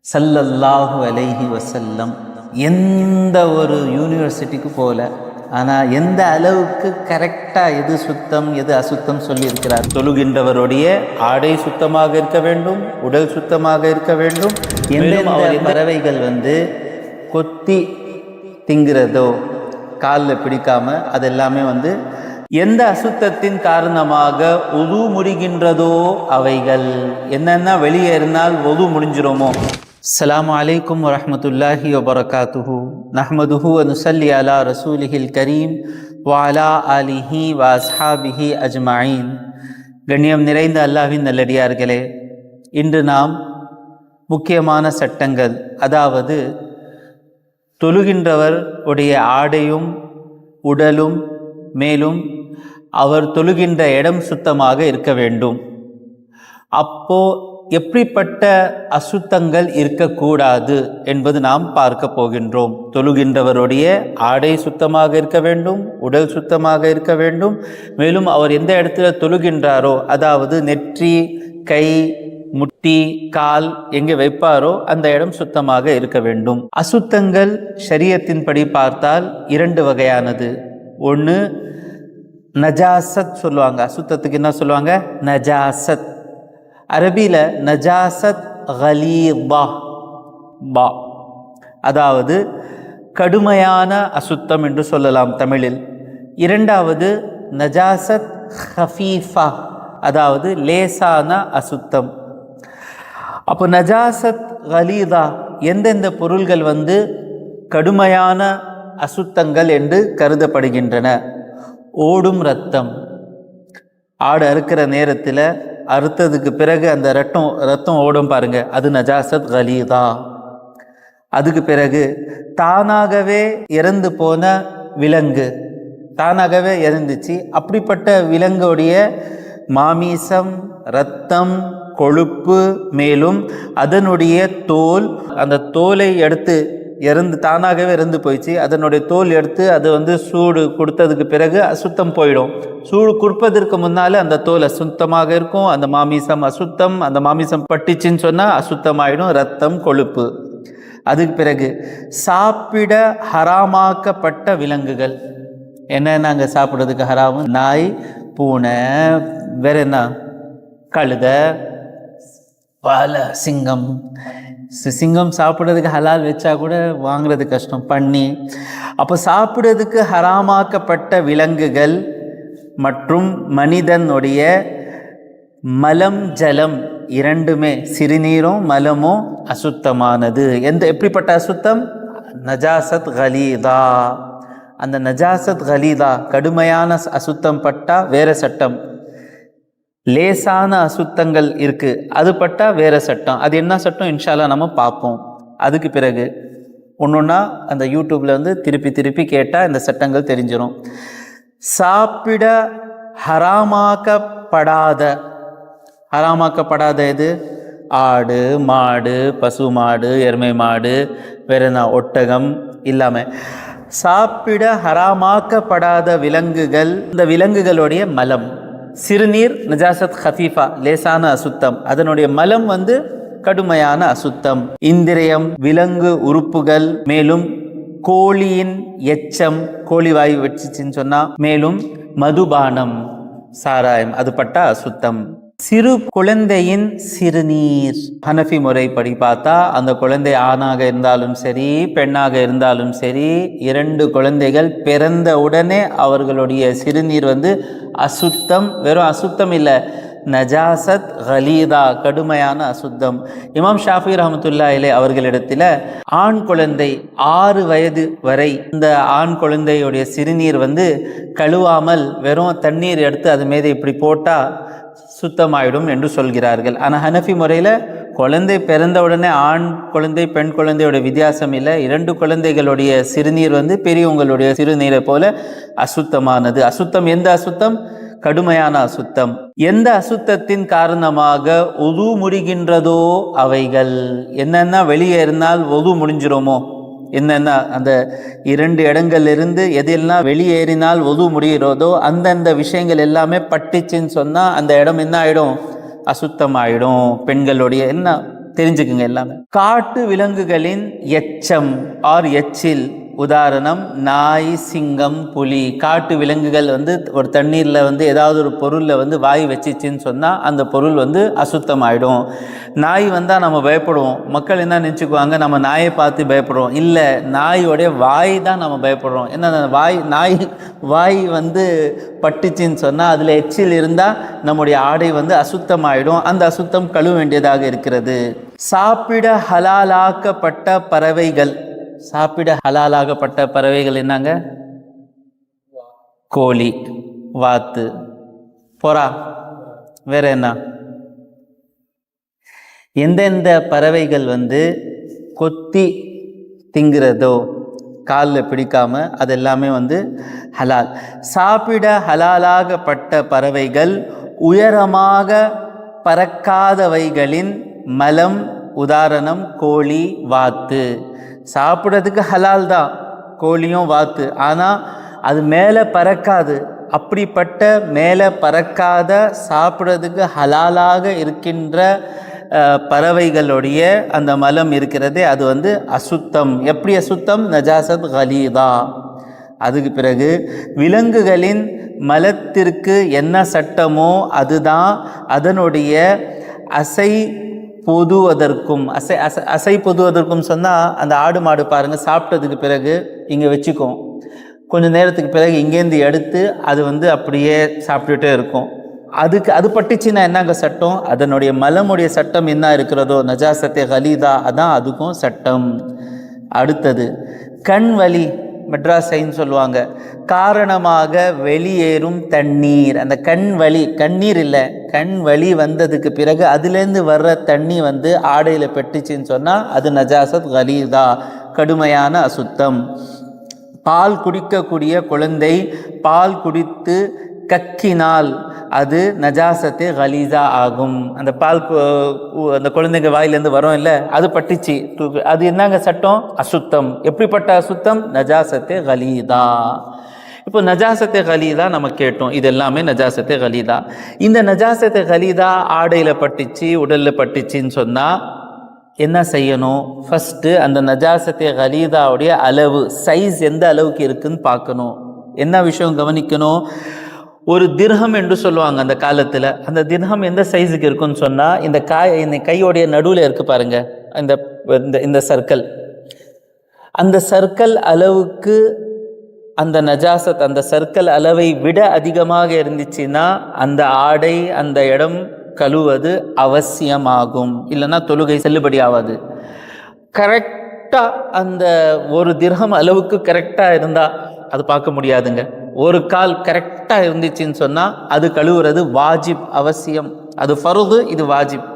ஸல்லல்லாஹு அலைஹி வஸல்லம் எந்த ஒரு யூனிவர்சிட்டிக்கு போகல, ஆனால் எந்த அளவுக்கு கரெக்டாக எது சுத்தம் எது அசுத்தம் சொல்லியிருக்கிறார். தொழுகின்றவருடைய ஆடை சுத்தமாக இருக்க வேண்டும், உடல் சுத்தமாக இருக்க வேண்டும். எந்த பறவைகள் கொத்தி திங்கிறதோ காலில் பிடிக்காம அதெல்லாமே எந்த அசுத்தத்தின் காரணமாக உது முடிகின்றதோ அவைகள் என்னென்ன வெளியே இருந்தால் உது முடிஞ்சிரோமோ. அஸ்ஸலாமு அலைக்கும் வரஹ்மத்துல்லாஹி வபரகாத்துஹு. நஹ்மதுஹு வ நுஸல்லி அலா ரசூலிஹில் கரீம் வ அலா ஆலிஹி வ அஸ்ஹாபிஹி அஜ்மஈன். கண்ணியம் நிறைந்த அல்லாஹ்வின் நல்லடியார்களே, இன்று நாம் முக்கியமான சட்டங்கள், அதாவது தொழுகின்றவர் உடைய ஆடையும் உடலும் மேலும் அவர் தொழுகின்ற இடம் சுத்தமாக இருக்க வேண்டும். அப்போ எப்படிப்பட்ட அசுத்தங்கள் இருக்கக்கூடாது என்பது நாம் பார்க்க போகின்றோம். தொழுகின்றவருடைய ஆடை சுத்தமாக இருக்க வேண்டும், உடல் சுத்தமாக இருக்க வேண்டும். மேலும் அவர் எந்த இடத்துல தொழுகின்றாரோ, அதாவது நெற்றி, கை, முட்டி, கால் எங்கே வைப்பாரோ அந்த இடம் சுத்தமாக இருக்க வேண்டும். அசுத்தங்கள் ஷரியத்தின்படி பார்த்தால் இரண்டு வகையானது. ஒன்று நஜாசத் சொல்லுவாங்க. அசுத்தத்துக்கு என்ன சொல்லுவாங்க? நஜாசத். அரபியில் நஜாசத் கலீபா பா, அதாவது கடுமையான அசுத்தம் என்று சொல்லலாம் தமிழில். இரண்டாவது நஜாசத் ஹஃபீஃபா, அதாவது லேசான அசுத்தம். அப்போ நஜாசத் கலீதா எந்தெந்த பொருள்கள் கடுமையான அசுத்தங்கள் என்று கருதப்படுகின்றன? ஓடும் இரத்தம். ஆடு அறுக்கிற நேரத்தில் அறுத்ததுக்கு பிறகு அந்த ரத்தம் ஓடும் பாருங்க, அது நஜாசத் கலீதா. அதுக்கு பிறகு தானாகவே இறந்து போன விலங்கு, தானாகவே இறந்துச்சு, அப்படிப்பட்ட விலங்குடைய மாமிசம், இரத்தம், கொழுப்பு, மேலும் அதனுடைய தோல், அந்த தோலை எடுத்து தானாகவே இறந்து போயிடுச்சு, அதனுடைய தோல் எடுத்து அது சூடு கொடுத்ததுக்கு பிறகு அசுத்தம் போயிடும். சூடு கொடுப்பதற்கு முன்னால அந்த தோல் அசுத்தமாக இருக்கும், அந்த மாமிசம் அசுத்தம், அந்த மாமிசம் பட்டுச்சுன்னு சொன்னால் அசுத்தமாயிடும், ரத்தம், கொழுப்பு. அதுக்கு பிறகு சாப்பிட ஹராமாக்கப்பட்ட விலங்குகள் என்னென்ன அங்கே சாப்பிட்றதுக்கு ஹராமு? நாய், பூனை, வேற என்ன, கழுதை, பால, சிங்கம். சிங்கம் சாப்பிட்றதுக்கு ஹலால் வச்சா கூட வாங்குறது கஷ்டம், பண்ணி. அப்போ சாப்பிட்றதுக்கு ஹராமாக்கப்பட்ட விலங்குகள் மற்றும் மனிதனுடைய மலம், ஜலம் இரண்டுமே, சிறுநீரும் மலமும் அசுத்தமானது. எப்படிப்பட்ட அசுத்தம்? நஜாசத் கலீதா. அந்த நஜாசத் கலீதா கடுமையான அசுத்தம் பட்டா வேற சட்டம், லேசான அசுத்தங்கள் இருக்கு, அது பட்டா வேற சட்டம். அது என்ன சட்டம் இன்ஷா அல்லாஹ் நம்ம பார்ப்போம். அதுக்கு பிறகு ஒன்னொன்னா அந்த யூடியூப்ல திருப்பி திருப்பி கேட்டால் இந்த சட்டங்கள் தெரிஞ்சிடும். சாப்பிட ஹராமாக்கப்படாத எது? ஆடு, மாடு, பசு மாடு, எருமை மாடு, வேற என்ன, ஒட்டகம் இல்லாம சாப்பிட ஹராமாக்கப்படாத விலங்குகள். இந்த விலங்குகளுடைய மலம், சிறுநீர் நஜாசத் ஹஃபீஃபா, லேசான அசுத்தம். அதனுடைய மலம் கடுமையான அசுத்தம். இந்திரியம், விலங்கு உறுப்புகள், மேலும் கோழியின் எச்சம், கோழி வாயு வச்சுச்சின்னு சொன்னா, மேலும் மதுபானம், சாராயம், அது பட்டா அசுத்தம். சிறு குழந்தையின் சிறுநீர், ஹனஃபி முறைப்படி பார்த்தா அந்த குழந்தை ஆணாக இருந்தாலும் சரி, பெண்ணாக இருந்தாலும் சரி, இரண்டு குழந்தைகள் பிறந்த உடனே அவர்களுடைய சிறுநீர் அசுத்தம். வெறும் அசுத்தம் இல்லை, நஜாசத் கலீதா, கடுமையான அசுத்தம். இமாம் ஷாஃபி ரஹ்மத்துல்லாஹி அலைஹி அவர்களிடத்தில் ஆண் குழந்தை 6 வயது வரை இந்த ஆண் குழந்தையுடைய சிறுநீர் கழுவாமல் வெறும் தண்ணீர் எடுத்து அது மீது இப்படி போட்டால் சுத்தமாயிடும் என்று சொல்கிறார்கள். ஆனால் ஹனஃபி முறையில் குழந்தை பிறந்த உடனே ஆண் குழந்தை பெண் குழந்தையோட வித்தியாசம் இல்லை. இரண்டு குழந்தைகளுடைய சிறுநீர் பெரியவங்களுடைய சிறுநீரை போல அசுத்தமானது. அசுத்தம் எந்த அசுத்தம்? கடுமையான அசுத்தம். எந்த அசுத்தத்தின் காரணமாக உது முறிகின்றதோ அவைகள் என்னென்ன வெளியே இருந்தால் உது முடிஞ்சிரோமோ, என்னென்ன அந்த இரண்டு இடங்கள்லிருந்து எதெல்லாம் வெளியேறினால் உது முடிகிறதோ அந்தந்த விஷயங்கள் எல்லாமே பட்டுச்சுன்னு சொன்னால் அந்த இடம் என்ன ஆகிடும்? அசுத்தமாயிடும். பெண்களுடைய என்ன தெரிஞ்சுக்குங்க எல்லாமே. காட்டு விலங்குகளின் எச்சம் ஆர் எச்சில், உதாரணம் நாய், சிங்கம், புலி. காட்டு விலங்குகள் ஒரு தண்ணீரில் ஏதாவது ஒரு பொருளில் வாய் வச்சிச்சின்னு சொன்னால் அந்த பொருள் அசுத்தம் ஆகிடும். நாய் வந்தால் நம்ம பயப்படுவோம். மக்கள் என்ன நினச்சிக்குவாங்க, நம்ம நாயை பார்த்து பயப்படுறோம். இல்லை, நாயோடைய வாய் தான் நம்ம பயப்படுறோம். ஏன்னா நாய் வாய் பட்டுச்சின்னு சொன்னால் அதில் எச்சில் இருந்தால் நம்முடைய ஆடை அசுத்தமாயிடும். அந்த அசுத்தம் கழுவ வேண்டியதாக இருக்கிறது. சாப்பிட ஹலாலாக்கப்பட்ட பறவைகள். சாப்பிட ஹலாலாகப்பட்ட பறவைகள் என்னங்க? கோழி, வாத்து, புறா, வேற என்ன? எந்தெந்த பறவைகள் கொத்தி திங்கிறதோ, காலில் பிடிக்காம, அது எல்லாமே ஹலால். சாப்பிட ஹலாலாகப்பட்ட பறவைகள் உயரமாக பறக்காதவைகளின் மலம், உதாரணம் கோழி, வாத்து. சாப்பிட்றதுக்கு ஹலால் தான் கோழியும் வாத்து, ஆனால் அது மேலே பறக்காது. அப்படிப்பட்ட மேலே பறக்காத சாப்பிட்றதுக்கு ஹலாலாக இருக்கின்ற பறவைகளுடைய அந்த மலம் இருக்கிறதே அது அசுத்தம். எப்படி அசுத்தம்? நஜாசத் கலீதா. அதுக்கு பிறகு விலங்குகளின் மலத்திற்கு என்ன சட்டமோ அதுதான் அதனுடைய அசை பொதுவதற்கும். அசை பொதுவதற்கும் சொன்னால், அந்த ஆடு மாடு பாருங்கள், சாப்பிட்டதுக்கு பிறகு இங்கே வச்சுக்கும், கொஞ்சம் நேரத்துக்கு பிறகு இங்கேருந்து எடுத்து அது அப்படியே சாப்பிட்டுட்டே இருக்கும். அது பட்டுச்சுன்னா என்னங்க சட்டம்? அதனுடைய மலமுடைய சட்டம் என்ன இருக்கிறதோ, நஜாசத்தே கலீதா, அதான் அதுக்கும் சட்டம். அடுத்தது கண் வலி, மெட்ராஸைன்னு சொல்லுவாங்க, காரணமாக வெளியேறும் தண்ணீர். அந்த கண் வலி, கண்ணீர் இல்லை, கண் வலி வந்ததுக்கு பிறகு அதுலேருந்து வர்ற தண்ணி ஆடையில் பெட்டுச்சின்னு சொன்னால் அது நஜாசத் கலீதா, கடுமையான அசுத்தம். பால் குடிக்கக்கூடிய குழந்தை பால் குடித்து கக்கினால் அது நஜாசத்தே கலீதா ஆகும். அந்த பால் அந்த குழந்தைங்க வாயிலேருந்து வரும் இல்லை, அது பட்டுச்சு, அது என்னங்க சட்டம்? அசுத்தம். எப்படிப்பட்ட அசுத்தம்? நஜாசத்தே கலீதா. இப்போ நஜாசத்தே கலீதா நம்ம கேட்டோம், இது எல்லாமே நஜாசத்தே கலீதா. இந்த நஜாசத்தே கலீதா ஆடையில் பட்டுச்சு, உடலில் பட்டுச்சின்னு சொன்னால் என்ன செய்யணும்? ஃபஸ்ட்டு அந்த நஜாசத்தே கலீதாவுடைய அளவு, சைஸ் எந்த அளவுக்கு இருக்குன்னு பார்க்கணும். என்ன விஷயம் கவனிக்கணும்? ஒரு திர்ஹம் என்று சொல்லுவாங்க அந்த காலத்தில். அந்த திர்ஹம் எந்த சைஸுக்கு இருக்குன்னு சொன்னால், இந்த கையோடைய நடுவில் இருக்கு பாருங்க, இந்த சர்க்கிள், அந்த சர்க்கிள் அளவுக்கு அந்த நஜாசத், அந்த சர்க்கிள் அளவை விட அதிகமாக இருந்துச்சுன்னா அந்த ஆடை, அந்த இடம் கழுவது அவசியமாகும். இல்லைன்னா தொழுகை செல்லுபடி ஆகாது. கரெக்டாக அந்த ஒரு திர்ஹம் அளவுக்கு கரெக்டாக இருந்தால் அது பார்க்க முடியாதுங்க. ஒரு கால் கரெக்டாக இருந்துச்சுன்னு சொன்னால் அது கழுவுறது வாஜிப், அவசியம். அது ஃபர்து, இது வாஜிப்.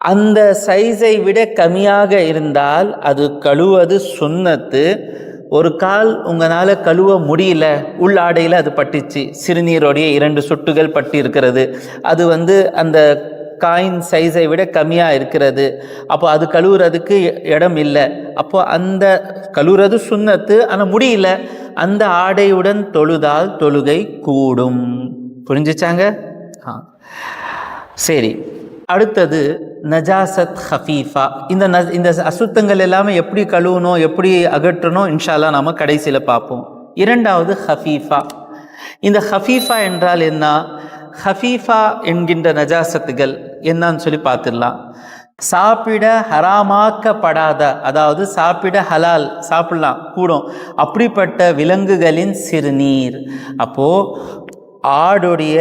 அந்த சைஸை விட கம்மியாக இருந்தால் அது கழுவது சுன்னத்து. ஒரு கால் உங்களால் கழுவ முடியல, உள்ளாடையில் அது பட்டுச்சு, சிறுநீரோடைய 2 சொட்டுகள் பட்டு இருக்கிறது, அது அந்த காயின் சைஸை விட கம்மியாக இருக்கிறது, அப்போ அது கழுவுறதுக்கு இடம் இல்லை. அப்போ அந்த கழுவுறது சுன்னத்து, ஆனால் முடியல, அந்த ஆடையுடன் தொழுதால் தொழுகை கூடும். புரிஞ்சிச்சாங்க? சரி, அடுத்தது நஜாசத் ஹஃபீஃபா. இந்த அசுத்தங்கள் எல்லாமே எப்படி கழுவணும், எப்படி அகற்றணும், இன்ஷால்லா நாம கடைசியில் பார்ப்போம். இரண்டாவது ஹஃபீஃபா. இந்த ஹஃபீஃபா என்றால் என்ன? ஹஃபீஃபா என்கின்ற நஜாசத்துகள் என்னன்னு சொல்லி பார்த்துடலாம். சாப்பிட ஹராமாக்கப்படாத, அதாவது சாப்பிட ஹலால், சாப்பிடலாம் கூடும், அப்படிப்பட்ட விலங்குகளின் சிறுநீர். அப்போது ஆடுடைய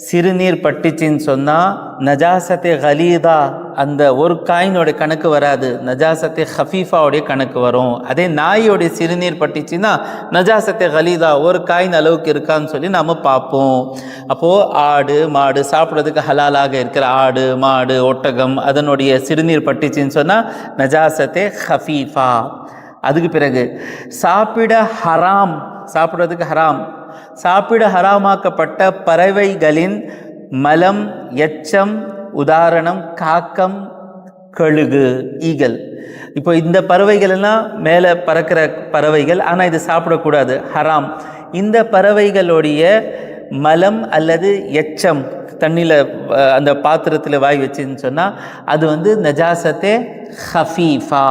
சிறுநீர் பட்டுச்சின்னு சொன்னால் நஜாசத்தே கலீதா, அந்த ஒரு காயினோட கணக்கு வராது, நஜாசத்தே ஹஃபீஃபாவுடைய கணக்கு வரும். அதே நாயோடைய சிறுநீர் பட்டுச்சுன்னா நஜாசத்தே கலீதா, ஒரு காயின் அளவுக்கு இருக்கான்னு சொல்லி நாம் பார்ப்போம். அப்போது ஆடு மாடு, சாப்பிட்றதுக்கு ஹலாலாக இருக்கிற ஆடு மாடு ஒட்டகம், அதனுடைய சிறுநீர் பட்டுச்சின்னு சொன்னால் நஜாசத்தே ஹஃபீஃபா. அதுக்கு பிறகு சாப்பிட ஹராம், சாப்பிட்றதுக்கு ஹராம், சாப்பிட ஹராமாக்கப்பட்ட பறவைகளின் மலம், எச்சம், உதாரணம் காக்கம், கழுகு, ஈகல். இப்போ இந்த பறவைகள் எல்லாம் மேலே பறக்கிற பறவைகள், ஆனால் இது சாப்பிடக்கூடாது, ஹராம். இந்த பறவைகளுடைய மலம் அல்லது எச்சம் தண்ணியில் அந்த பாத்திரத்தில் வாய் வச்சுன்னு சொன்னால் அது வந்து நஜாசத்தே ஹஃபீஃபா.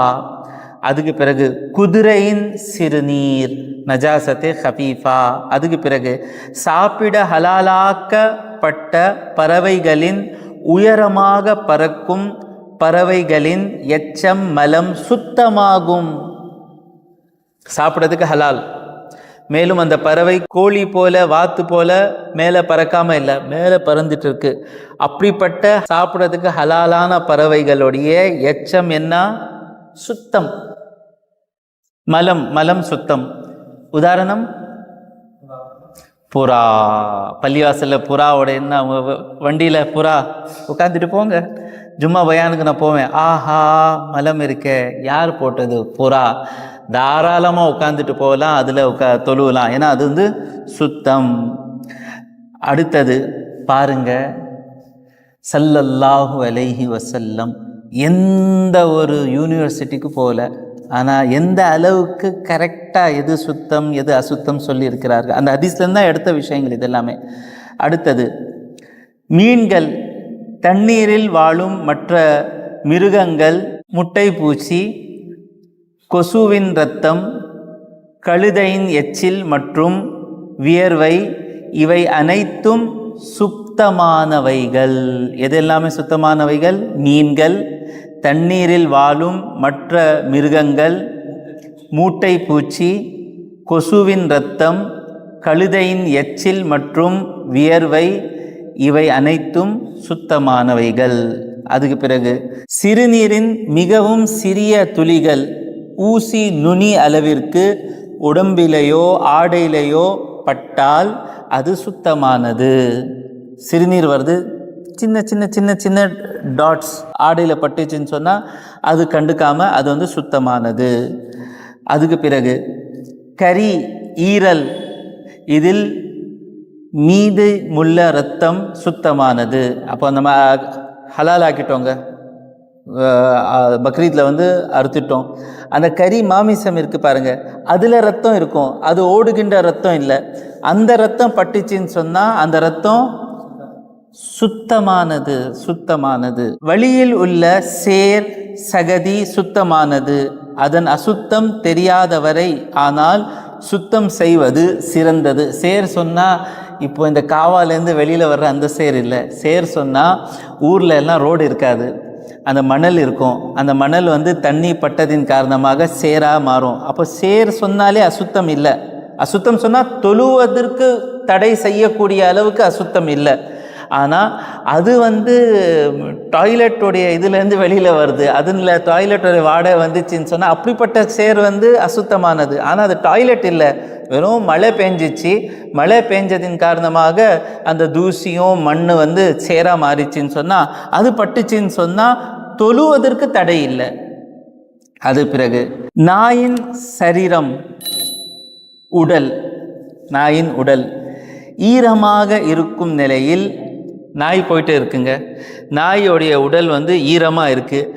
அதுக்கு பிறகு குதிரையின் சிறுநீர் நஜாசத்தே ஹஃபீஃபா. அதுக்கு பிறகு சாப்பிட ஹலாலாக்கப்பட்ட பறவைகளின் உயரமாக பறக்கும் பறவைகளின் எச்சம் மலம் சுத்தமாகும். சாப்பிட்றதுக்கு ஹலால். மேலும் அந்த பறவை கோழி போல வாத்து போல மேலே பறக்காம இல்லை, மேலே பறந்துட்டு இருக்கு. அப்படிப்பட்ட சாப்பிட்றதுக்கு ஹலாலான பறவைகளுடைய எச்சம் என்ன? சுத்தம். மலம் சுத்தம். உதாரணம் புறா. பள்ளிவாசல்ல புறாவோட என்ன, வண்டியில புறா உட்காந்துட்டு போங்க. ஜும்மா பயானுக்கு நான் போவேன், ஆஹா மலம் இருக்க, யார் போட்டது? புறா. தாராளமாக உட்காந்துட்டு போகலாம், அதில் தொழுவலாம், ஏன்னா அது வந்து சுத்தம். அடுத்தது பாருங்க, ஸல்லல்லாஹு அலைஹி வஸல்லம் எந்த ஒரு யூனிவர்சிட்டிக்கு போகல, ஆனால் எந்த அளவுக்கு கரெக்டாக எது சுத்தம் எது அசுத்தம் சொல்லி இருக்கிறார்கள். அந்த ஹதீஸ்லேருந்து தான் எடுத்த விஷயங்கள் இதெல்லாமே. அடுத்தது மீன்கள், தண்ணீரில் வாழும் மற்ற மிருகங்கள், முட்டை பூச்சி, கொசுவின் இரத்தம், கழுதையின் எச்சில் மற்றும் வியர்வை, இவை அனைத்தும் சுத்தமானவைகள். எதெல்லாமே சுத்தமானவைகள்? மீன்கள், தண்ணீரில் வாழும் மற்ற மிருகங்கள், மூட்டை பூச்சி, கொசுவின் இரத்தம், கழுதையின் எச்சில் மற்றும் வியர்வை, இவை அனைத்தும் சுத்தமானவைகள். அதுக்கு பிறகு சிறுநீரின் மிகவும் சிறிய துளிகள் ஊசி நுனி அளவிற்கு உடம்பிலேயோ ஆடையிலேயோ பட்டால் அது சுத்தமானது. சிறுநீர் வருது, சின்ன சின்ன சின்ன சின்ன டாட்ஸ் ஆடையில் பட்டுச்சுன்னு சொன்னால் அது கண்டுக்காம அது வந்து சுத்தமானது. அதுக்கு பிறகு கரி, ஈரல், இதில் மீது முள்ள இரத்தம் சுத்தமானது. அப்போ நம்ம ஹலால் ஆக்கிட்டோங்க, பக்ரீத்தில் வந்து அறுத்துட்டோம். அந்த கறி மாமிசம் இருக்குது பாருங்கள், அதில் ரத்தம் இருக்கும், அது ஓடுகின்ற ரத்தம் இல்லை. அந்த ரத்தம் பட்டுச்சின்னு சொன்னால் அந்த ரத்தம் சுத்தமானது. சுத்தமானது. வழியில் உள்ள சேர் சகதி சுத்தமானது, அதன் அசுத்தம் தெரியாதவரை ஆனால் சுத்தம் செய்வது சிறந்தது. சேர் சொன்னால் இப்போ இந்த காவாலேருந்து வெளியில் வர்ற அந்த சேர் இல்லை. சேர் சொன்னால் ஊரில் எல்லாம் ரோடு இருக்காது, அந்த மணல் இருக்கும். அந்த மணல் வந்து தண்ணி பட்டதின் காரணமாக சேராக மாறும். அப்போ சேர் சொன்னாலே அசுத்தம் இல்லை. அசுத்தம் சொன்னால் தொழுவதற்கு தடை செய்யக்கூடிய அளவுக்கு அசுத்தம் இல்லை. ஆனால் அது வந்து டாய்லெட்டோடைய இதுலேருந்து வெளியில் வருது, அதில் டாய்லெட்டோடைய வாடகை வந்துச்சின்னு சொன்னால் அப்படிப்பட்ட சேர் வந்து அசுத்தமானது. ஆனால் அது டாய்லெட் இல்லை, வெறும் மழை பெஞ்சிச்சு, மழை பெஞ்சதின் காரணமாக அந்த தூசியும் மண் வந்து சேராக மாறிச்சின்னு சொன்னால் அது பட்டுச்சின்னு சொன்னால் தொழுவதற்கு தடை இல்லை. அது பிறகு நாயின் சரீரம், உடல், நாயின் உடல் ஈரமாக இருக்கும் நிலையில், நாய் போயிட்டு இருக்குங்க, நாயோடைய உடல் வந்து ஈரமாக இருக்குது,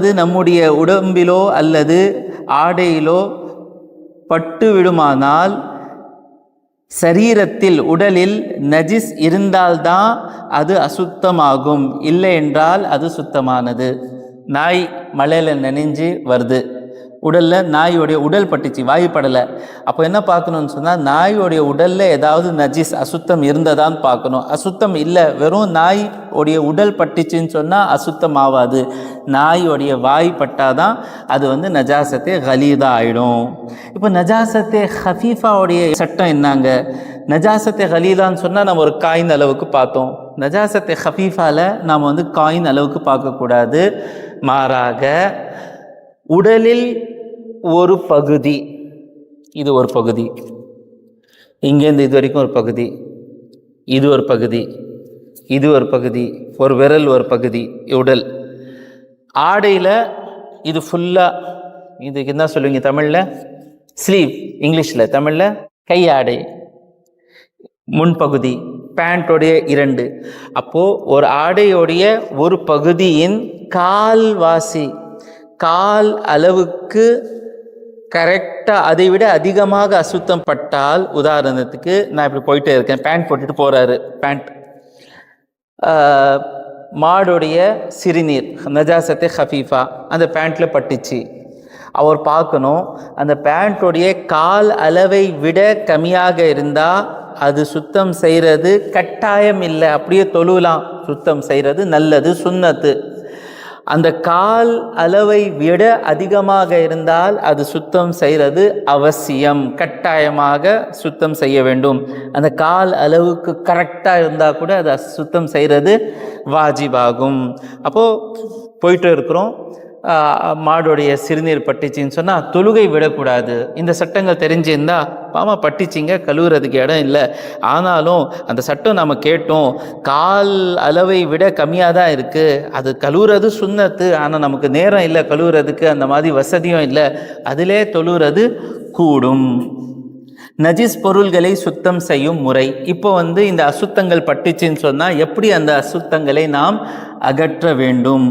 அது நம்முடைய உடம்பிலோ அல்லது ஆடையிலோ பட்டு விடுமானால், சரீரத்தில் உடலில் நஜிஸ் இருந்தால்தான் அது அசுத்தமாகும், இல்லை என்றால் அது சுத்தமானது. நாய் மழையில் நனைஞ்சு வருது, உடலில் நாயோடைய உடல் பட்டுச்சு, வாயு படலை. அப்போ என்ன பார்க்கணுன்னு சொன்னால் நாயோடைய உடலில் ஏதாவது நஜிஸ் அசுத்தம் இருந்ததான்னு பார்க்கணும். அசுத்தம் இல்லை, வெறும் நாய் உடைய உடல் பட்டுச்சுன்னு சொன்னால் அசுத்தம் ஆகாது. நாயோடைய வாய் பட்டாதான் அது வந்து நஜாசத்தே கலீதா ஆகிடும். இப்போ நஜாசத்தே ஹஃபீஃபாவுடைய சட்டம் என்னங்க? நஜாசத்தே கலீதான்னு சொன்னால் நம்ம ஒரு காயின் அளவுக்கு பார்த்தோம். நஜாசத்தே ஹஃபீஃபாவில் நாம் வந்து காயின் அளவுக்கு பார்க்கக்கூடாது. மாறாக உடலில் ஒரு பகுதி, இது ஒரு பகுதி, இங்கேருந்து இது வரைக்கும் ஒரு பகுதி, இது ஒரு பகுதி, இது ஒரு பகுதி, ஒரு விரல் ஒரு பகுதி உடல். ஆடையில் இது ஃபுல்லாக, இதுக்கு என்ன சொல்லுவீங்க தமிழில்? ஸ்லீவ், இங்கிலீஷில், தமிழில் கையாடை, முன்பகுதி, பேண்ட்டோடைய 2. அப்போது ஒரு ஆடையோடைய ஒரு பகுதியின் கால்வாசி, கால் அளவுக்கு கரெக்டாக அதை விட அதிகமாக அசுத்தம் பட்டால், உதாரணத்துக்கு நான் இப்படி போயிட்டே இருக்கேன், பேண்ட் போட்டுட்டு போகிறாரு, பேண்ட் மாடுடைய சிறுநீர் நஜாசத்தே ஹஃபீஃபா அந்த பேண்ட்டில் பட்டுச்சு. அவர் பார்க்கணும், அந்த பேண்ட்டுடைய கால் அளவை விட கம்மியாக இருந்தால் அது சுத்தம் செய்கிறது கட்டாயம் இல்லை, அப்படியே தொழுலாம், சுத்தம் செய்கிறது நல்லது, சுன்னத்து. அந்த கால் அளவை விட அதிகமாக இருந்தால் அது சுத்தம் செய்கிறது அவசியம், கட்டாயமாக சுத்தம் செய்ய வேண்டும். அந்த கால் அளவுக்கு கரெக்டாக இருந்தால் கூட அது சுத்தம் செய்கிறது வாஜிபாகும். அப்போது போயிட்டு இருக்கிறோம், மாடுடைய சிறுநீர் பட்டுச்சின்னு சொன்னால் தொழுகை விடக்கூடாது. இந்த சட்டங்கள் தெரிஞ்சிருந்தால் பாமா பட்டிச்சிங்க, கழுவுறதுக்கு இடம் இல்லை, ஆனாலும் அந்த சட்டம் நம்ம கேட்டோம், கால் அளவை விட கம்மியாக தான் இருக்குது, அது கழுவுறது சுன்னத்து, ஆனால் நமக்கு நேரம் இல்லை கழுவுறதுக்கு, அந்த மாதிரி வசதியும் இல்லை, அதிலே தொழுகிறது கூடும். நஜிஸ் பொருள்களை சுத்தம் செய்யும் முறை. இப்போ இந்த அசுத்தங்கள் பட்டுச்சின்னு சொன்னால் எப்படி அந்த அசுத்தங்களை நாம் அகற்ற வேண்டும்?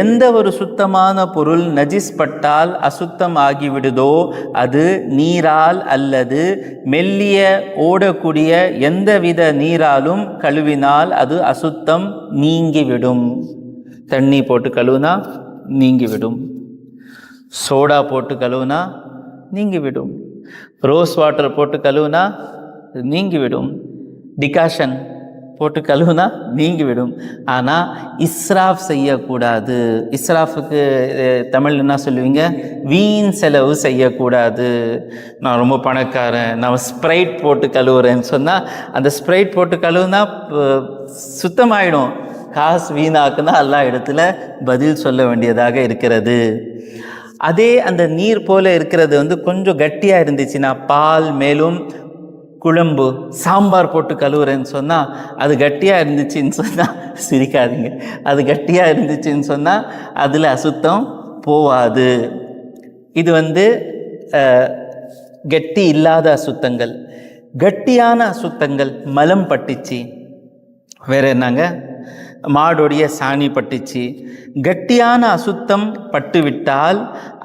எந்த ஒரு சுத்தமான பொருள் நஜிஸ் பட்டால் அசுத்தம் ஆகிவிடுதோ அது நீரால் அல்லது மெல்லிய ஓடக்கூடிய எந்தவித நீராலும் கழுவினால் அது அசுத்தம் நீங்கிவிடும். தண்ணி போட்டு கழுவுனா நீங்கிவிடும், சோடா போட்டு கழுவுனா நீங்கிவிடும், ரோஸ் வாட்டர் போட்டு கழுவுனா நீங்கிவிடும், டிகாஷன் போட்டு கழுவுனா நீங்கிவிடும். ஆனால் இஸ்ராஃப் செய்யக்கூடாது. இஸ்ராஃபுக்கு தமிழ் என்ன சொல்லுவீங்க? வீண் செலவு செய்யக்கூடாது. நான் ரொம்ப பணக்காரன், நான் ஸ்ப்ரைட் போட்டு கழுவுறேன்னு சொன்னால் அந்த ஸ்ப்ரைட் போட்டு கழுவுனா சுத்தமாயிடும், காசு வீணாக்குனா எல்லா இடத்துல பதில் சொல்ல வேண்டியதாக இருக்கிறது. அதே அந்த நீர் போல இருக்கிறது கொஞ்சம் கட்டியாக இருந்துச்சுன்னா, பால் மேலும் குழம்பு சாம்பார் போட்டு கழுவுறேன்னு சொன்னால் அது கட்டியாக இருந்துச்சுன்னு சொன்னால் சிரிக்காதீங்க, அது கட்டியாக இருந்துச்சுன்னு சொன்னால் அதில் அசுத்தம் போவாது. இது கட்டி இல்லாத அசுத்தங்கள். கட்டியான அசுத்தங்கள், மலம் பட்டுச்சு, வேற என்னங்க, மாடுடைய சாணி பட்டுச்சு, கட்டியான அசுத்தம் பட்டுவிட்டால்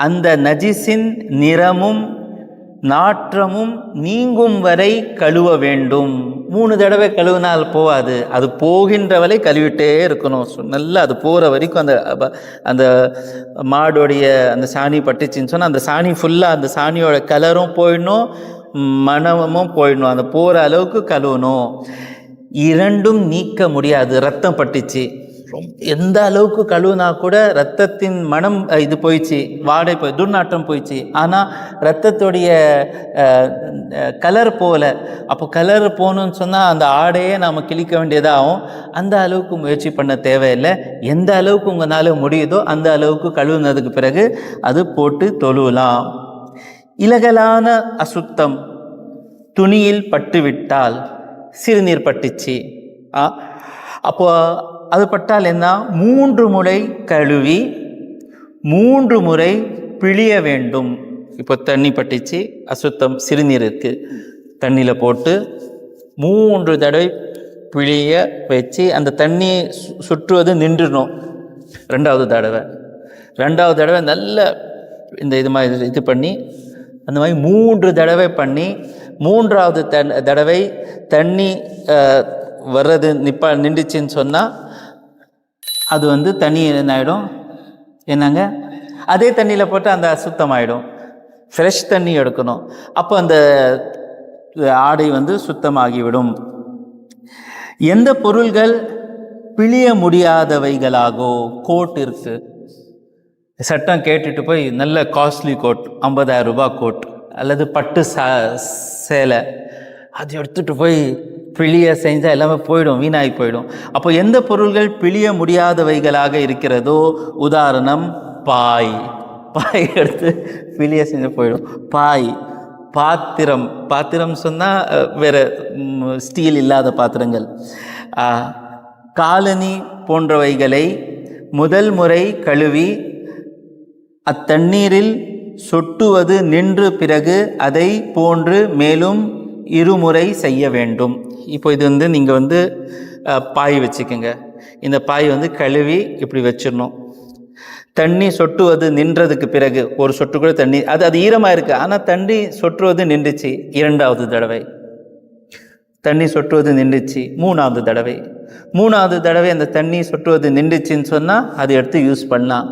அந்த நஜிஸின் நிறமும் நாற்றமும் நீங்கும் வரை கழுவ வேண்டும். 3 தடவை கழுவினால் போகாது, அது போகின்ற வரை கழுவிட்டே இருக்கணும். நல்லா அது போகிற வரைக்கும் அந்த மாடோடைய அந்த சாணி பட்டுச்சின்னு சொன்னால் அந்த சாணி ஃபுல்லாக, அந்த சாணியோட கலரும் போயிடணும், மனமும் போயிடணும், அந்த போகிற அளவுக்கு கழுவணும். இரண்டும் நீக்க முடியாது. ரத்தம் பட்டுச்சு, எந்த அளவுக்கு கழுவுனா கூட ரத்தத்தின் மனம் இது போயிடுச்சு, வாடை போய் துர்நாற்றம் போயிடுச்சு, ஆனால் ரத்தத்துடைய கலர் போல. அப்போ கலர் போகணுன்னு சொன்னால் அந்த ஆடையே நாம் கிழிக்க வேண்டியதாகும். அந்த அளவுக்கு முயற்சி பண்ண தேவையில்லை. எந்த அளவுக்கு உங்களால் முடியுதோ அந்த அளவுக்கு கழுவுனதுக்கு பிறகு அது போட்டு தொழுவலாம். இலகலான அசுத்தம் துணியில் பட்டுவிட்டால், சிறுநீர் பட்டுச்சு, அப்போ அது பட்டால் என்ன, 3 முறை கழுவி 3 முறை பிழிய வேண்டும். இப்போ தண்ணி பட்டுச்சு, அசுத்தம் சிறுநீர் இருக்குது, தண்ணியில் போட்டு 3 தடவை பிழிய வச்சு அந்த தண்ணியை சுற்றுவது நின்றுடணும். 2வது தடவை நல்ல இது மாதிரி இது பண்ணி அந்த மாதிரி 3 தடவை பண்ணி 3வது தடவை தண்ணி வர்றது நின்றுச்சின்னு சொன்னால் அது தண்ணி என்ன ஆகிடும், என்னங்க, அதே தண்ணியில் போட்டு அந்த அசுத்தமாகிடும். ஃப்ரெஷ் தண்ணி எடுக்கணும். அப்போ அந்த ஆடை சுத்தமாகிவிடும். எந்த பொருள்கள் பிழிய முடியாதவைகளாகோ, கோட் இருக்குது, சட்டம் கேட்டுட்டு போய் நல்ல காஸ்ட்லி கோட், 50,000 ரூபாய் கோட் அல்லது பட்டு சேலை, அது எடுத்துகிட்டு போய் பிழிய செஞ்சால் எல்லாமே போயிடும், வீணாகி போயிடும். அப்போ எந்த பொருள்கள் பிழிய முடியாதவைகளாக இருக்கிறதோ, உதாரணம் பாய் எடுத்து பிழிய செஞ்சு போயிடும். பாத்திரம் சொன்னால் வேறு ஸ்டீல் இல்லாத பாத்திரங்கள், காலனி போன்றவைகளை முதல் முறை கழுவி அத்தண்ணீரில் சொட்டுவது நின்று பிறகு அதை போன்று மேலும் 2 முறை செய்ய வேண்டும். இப்போ இது நீங்கள் பாய் வச்சுக்கோங்க. இந்த பாய் கழுவி இப்படி வச்சிடணும். தண்ணி சொட்டுவது நின்றதுக்கு பிறகு ஒரு சொட்டு கூட தண்ணி அது ஈரமாக இருக்குது, ஆனால் தண்ணி சொட்டுவது நின்றுச்சு. 2வது தடவை தண்ணி சொட்டுவது நின்றுச்சு. 3வது தடவை அந்த தண்ணி சொட்டுவது நின்றுச்சின்னு சொன்னால் அது எடுத்து யூஸ் பண்ணலாம்.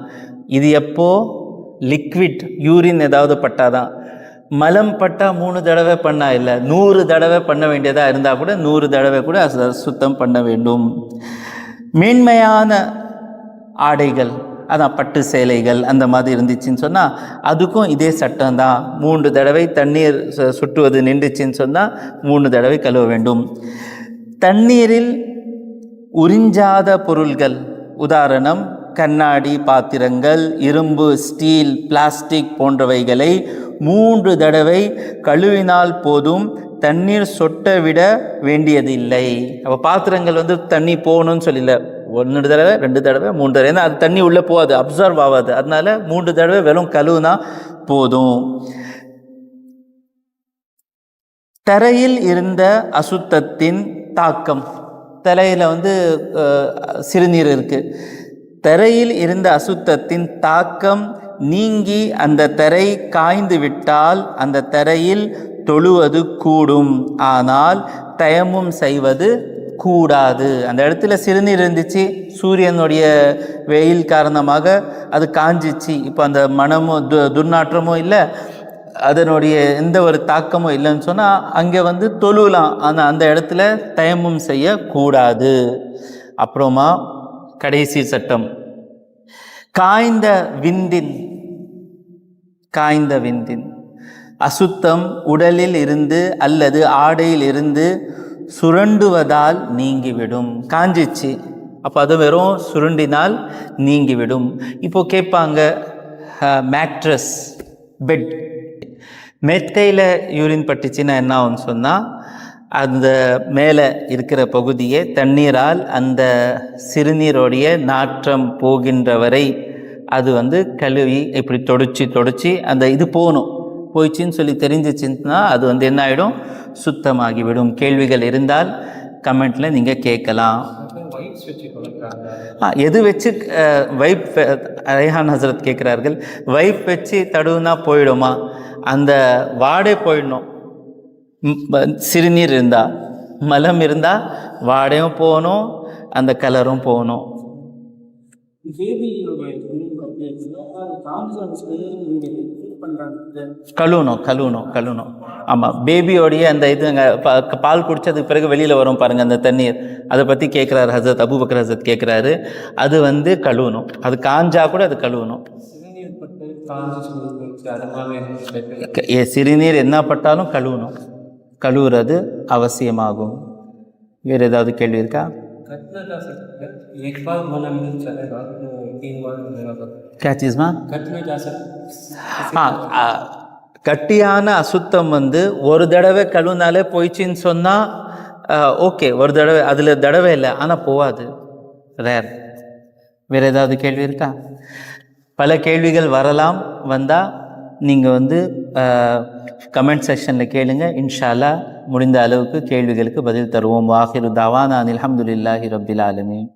இது எப்போ லிக்விட் யூரின் ஏதாவது பட்டாதான். மலம் பட்டால் 3 தடவை பண்ணா இல்லை, 100 தடவை பண்ண வேண்டியதாக இருந்தால் கூட 100 தடவை கூட சுத்தம் பண்ண வேண்டும். மேன்மையான ஆடைகள், அதான் பட்டு சேலைகள் அந்த மாதிரி இருந்துச்சுன்னு சொன்னால் அதுக்கும் இதே சட்டம் தான். 3 தடவை தண்ணீர் சுட்டுவது நின்றுச்சின்னு சொன்னால் 3 தடவை கழுவ வேண்டும். தண்ணீரில் உறிஞ்சாத பொருள்கள், உதாரணம் கண்ணாடி பாத்திரங்கள், இரும்பு, ஸ்டீல், பிளாஸ்டிக் போன்றவைகளை 3 தடவை கழுவினால் போதும், தண்ணீர் சொட்ட விட வேண்டியதில்லை. அப்போ பாத்திரங்கள் தண்ணி போகணும்னு சொல்லல, 1 தடவை 2 தடவை 3 தடவை, ஏன்னா அது தண்ணி உள்ளே போகாது, அப்சர்வ் ஆகாது. அதனால 3 தடவை வெறும் கழுவுனா போதும். தரையில் இருந்த அசுத்தத்தின் தாக்கம், தரையில் சிறுநீர் இருக்குது, தரையில் இருந்த அசுத்தத்தின் தாக்கம் நீங்கி அந்த தரை காய்ந்து விட்டால் அந்த தரையில் தொழுவது கூடும், ஆனால் தயமும் செய்வது கூடாது. அந்த இடத்துல சிறுநீர் இருந்துச்சு, சூரியனுடைய வெயில் காரணமாக அது காஞ்சிச்சு, இப்போ அந்த மனமோ துர்நாற்றமோ இல்லை, அதனுடைய எந்த ஒரு தாக்கமோ இல்லைன்னு சொன்னால் அங்கே தொழுலாம், ஆனால் அந்த இடத்துல தயமும் செய்யக்கூடாது. அப்புறமா கடைசி சட்டம், காய்ந்த விந்தின் அசுத்தம் உடலில் இருந்து அல்லது ஆடையில் இருந்து சுரண்டுவதால் நீங்கிவிடும். காஞ்சிச்சு, அப்போ அது வெறும் சுருண்டினால் நீங்கிவிடும். இப்போ கேட்பாங்க, மேட்ரஸ், பெட், மெத்தையில் யூரின் பட்டுச்சுன்னா என்ன ஆகும்னு சொன்னால் அந்த மேலே இருக்கிற பகுதியை தண்ணீரால் அந்த சிறுநீரோடைய நாற்றம் போகின்ற வரை அது கழுவி இப்படி தொடச்சி அந்த இது போயிடுச்சின்னு சொல்லி தெரிஞ்சிச்சுன்னா அது என்ன ஆகிடும், சுத்தமாகிவிடும். கேள்விகள் இருந்தால் கமெண்ட்டில் நீங்கள் கேட்கலாம். எது வச்சு வைப், ரேஹான் ஹசரத் கேட்குறார்கள், வைப் வச்சு தடுவுனா போயிடுமா? அந்த வாடே போயிடணும். சிறுநீர் இருந்தால், மலம் இருந்தால் வாடையும் போகணும், அந்த கலரும் போகணும். கழுவணும். ஆமாம், பேபியோடைய அந்த இது பால் குடிச்சதுக்கு பிறகு வெளியில் வரும் பாருங்கள் அந்த தண்ணீர், அதை பற்றி கேட்குறாரு ஹசரத், அபூபக்கர் ஹசரத் கேட்குறாரு. அது கழுவணும், அது காஞ்சா கூட அது கழுவணும். சிறுநீர் என்ன பட்டாலும் கழுவுறது அவசியமாகும். வேறு ஏதாவது கேள்வி இருக்கா? கட்டியான அசுத்தம் ஒரு தடவை கழுவினாலே போயிடுச்சின்னு சொன்னால் ஓகே, ஒரு தடவை, அதில் தடவை இல்லை, ஆனால் போகாது, ரேர். வேறு ஏதாவது கேள்வி இருக்கா? பல கேள்விகள் வரலாம், வந்தால் நீங்கள் கமெண்ட் செக்ஷனில் கேளுங்க. இன்ஷா அல்லாஹ் முடிந்த அளவுக்கு கேள்விகளுக்கு பதில் தருவோம். வாஹிரு தாவானா அல்ஹம்துலில்லாஹி ரப்பில் ஆலமீன்.